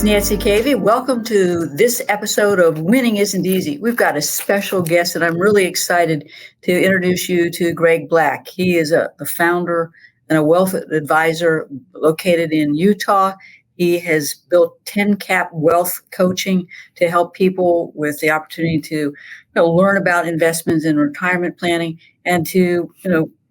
Nancy Cavey. Welcome to this episode of Winning Isn't Easy. We've got a special guest, and I'm really excited to introduce you to Greg Black. He is the founder and a wealth advisor located in Utah. He has built Tencap Wealth Coaching to help people with the opportunity to learn about investments and retirement planning and to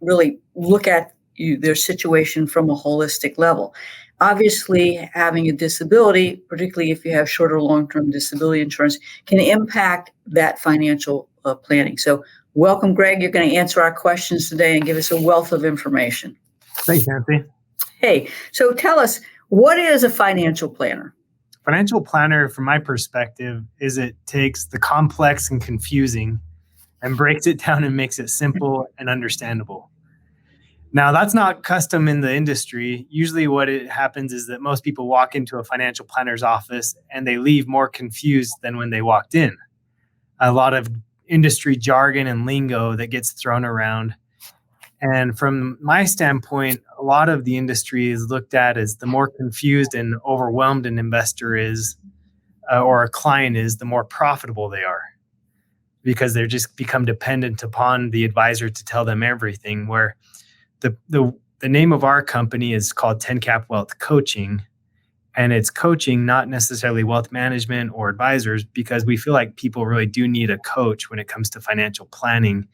really look at their situation from a holistic level. Obviously, having a disability, particularly if you have short or long-term disability insurance, can impact that financial planning. So welcome, Greg. You're going to answer our questions today and give us a wealth of information. Thanks, Nancy. Hey, so tell us, what is a financial planner? Financial planner, from my perspective, is it takes the complex and confusing and breaks it down and makes it simple and understandable. Now, that's not custom in the industry. Usually what it happens is that most people walk into a financial planner's office and they leave more confused than when they walked in. A lot of industry jargon and lingo that gets thrown around. And from my standpoint, a lot of the industry is looked at as the more confused and overwhelmed an investor is, or a client is, the more profitable they are, because they're just become dependent upon the advisor to tell them everything. Where the name of our company is called Tencap Wealth Coaching, and it's coaching, not necessarily wealth management or advisors, because we feel like people really do need a coach when it comes to financial planning,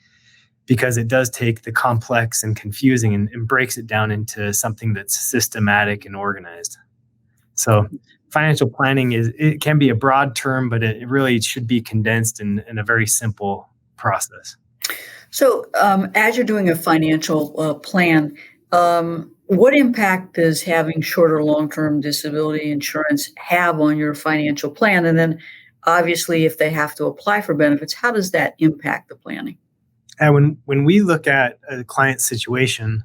because it does take the complex and confusing and breaks it down into something that's systematic and organized. So financial planning it can be a broad term, but it really should be condensed in a very simple process. So as you're doing a financial plan, what impact does having short or long-term disability insurance have on your financial plan? And then obviously, if they have to apply for benefits, how does that impact the planning? And when we look at a client situation,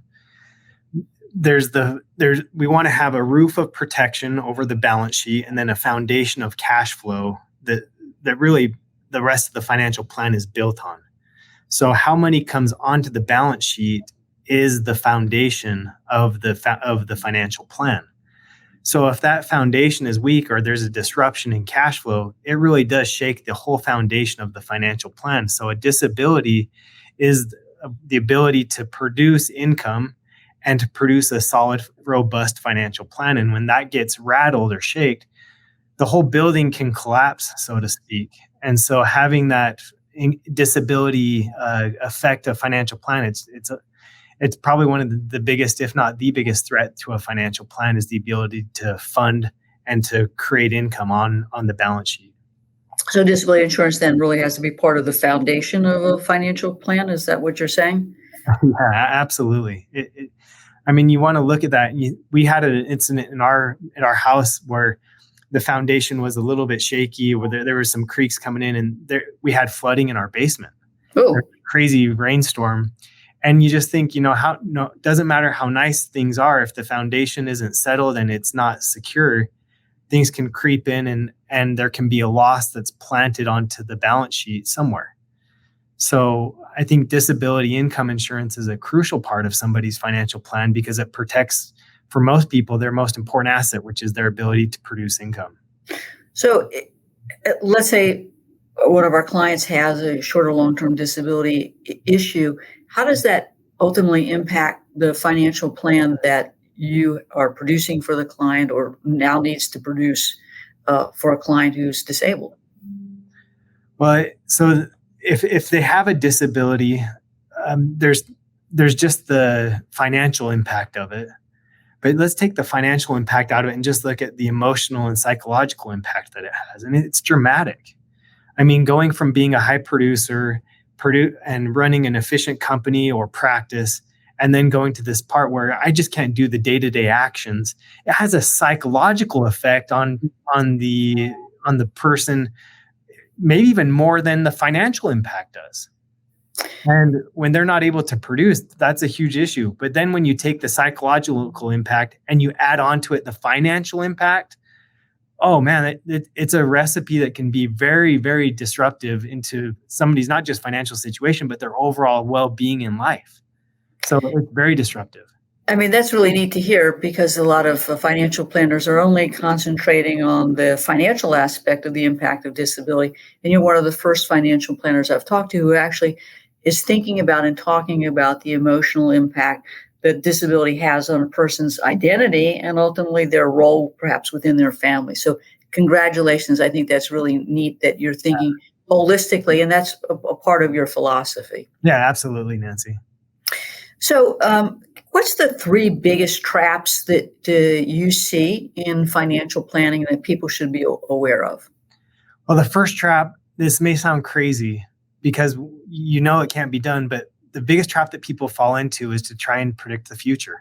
we want to have a roof of protection over the balance sheet and then a foundation of cash flow that really the rest of the financial plan is built on. So how money comes onto the balance sheet is the foundation of the financial plan. So if that foundation is weak or there's a disruption in cash flow, it really does shake the whole foundation of the financial plan. So a disability is the ability to produce income and to produce a solid, robust financial plan. And when that gets rattled or shaked, the whole building can collapse, so to speak. And so having that disability affect a financial plan, it's probably one of the biggest, if not the biggest threat to a financial plan, is the ability to fund and to create income on the balance sheet. So disability insurance then really has to be part of the foundation of a financial plan. Is that what you're saying? Yeah, absolutely. You want to look at that. We had an incident in our house where the foundation was a little bit shaky, where there were some creeks coming in, and we had flooding in our basement. Oh, crazy rainstorm. And you just think, doesn't matter how nice things are, if the foundation isn't settled and it's not secure, things can creep in and there can be a loss that's planted onto the balance sheet somewhere. So I think disability income insurance is a crucial part of somebody's financial plan because it protects, for most people, their most important asset, which is their ability to produce income. So let's say one of our clients has a short or long-term disability issue. How does that ultimately impact the financial plan that you are producing for the client or now needs to produce for a client who's disabled? Well, so if they have a disability, there's just the financial impact of it. But let's take the financial impact out of it and just look at the emotional and psychological impact that it has. And it's dramatic. Going from being a high producer and running an efficient company or practice, and then going to this part where I just can't do the day-to-day actions, it has a psychological effect on the person, maybe even more than the financial impact does. And when they're not able to produce, that's a huge issue. But then when you take the psychological impact and you add on to it the financial impact, oh man, it's a recipe that can be very, very disruptive into somebody's not just financial situation, but their overall well-being in life. So it's very disruptive. I mean, that's really neat to hear because a lot of financial planners are only concentrating on the financial aspect of the impact of disability. And you're one of the first financial planners I've talked to who actually is thinking about and talking about the emotional impact that disability has on a person's identity and ultimately their role perhaps within their family. So congratulations. I think that's really neat that you're thinking holistically, and that's a part of your philosophy. Yeah, absolutely, Nancy. So, what's the three biggest traps that you see in financial planning that people should be aware of? Well, the first trap, this may sound crazy because you know it can't be done, but the biggest trap that people fall into is to try and predict the future.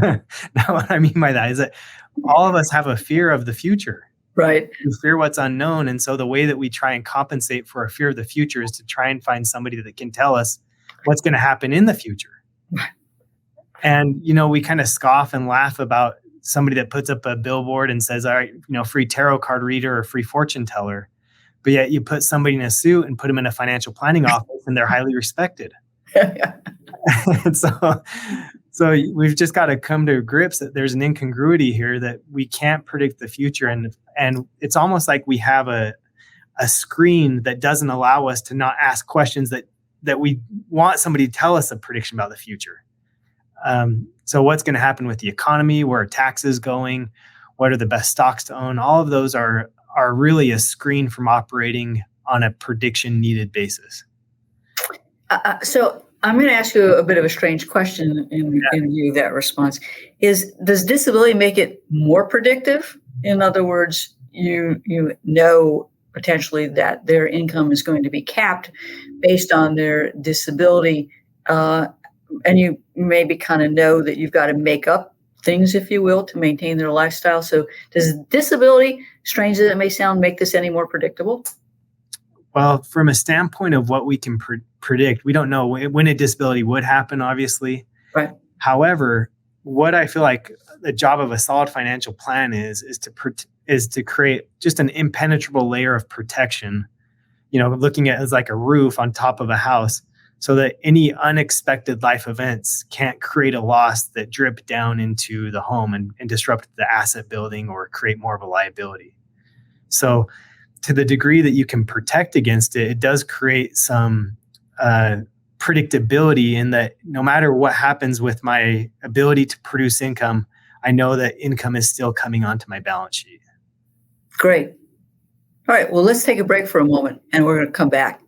Now, what I mean by that is that all of us have a fear of the future. Right. We fear what's unknown. And so the way that we try and compensate for a fear of the future is to try and find somebody that can tell us what's going to happen in the future. And, you know, we kind of scoff and laugh about somebody that puts up a billboard and says, all right, you know, free tarot card reader or free fortune teller. But yet you put somebody in a suit and put them in a financial planning office and they're highly respected. And so we've just got to come to grips that there's an incongruity here, that we can't predict the future. And it's almost like we have a screen that doesn't allow us to not ask questions that we want somebody to tell us a prediction about the future. So what's going to happen with the economy? Where are taxes going? What are the best stocks to own? All of those are really a screen from operating on a prediction needed basis. So I'm going to ask you a bit of a strange question in view of that response. Does disability make it more predictive? In other words, you know potentially that their income is going to be capped based on their disability, and you maybe kind of know that you've got to make up things, if you will, to maintain their lifestyle. So does disability, strange as it may sound, make this any more predictable? Well, from a standpoint of what we can predict, we don't know when a disability would happen, obviously. Right. However, what I feel like the job of a solid financial plan is to create just an impenetrable layer of protection, you know, looking at it as like a roof on top of a house, so that any unexpected life events can't create a loss that drip down into the home and disrupt the asset building or create more of a liability. So to the degree that you can protect against it, it does create some predictability in that no matter what happens with my ability to produce income, I know that income is still coming onto my balance sheet. Great. All right. Well, let's take a break for a moment and we're going to come back.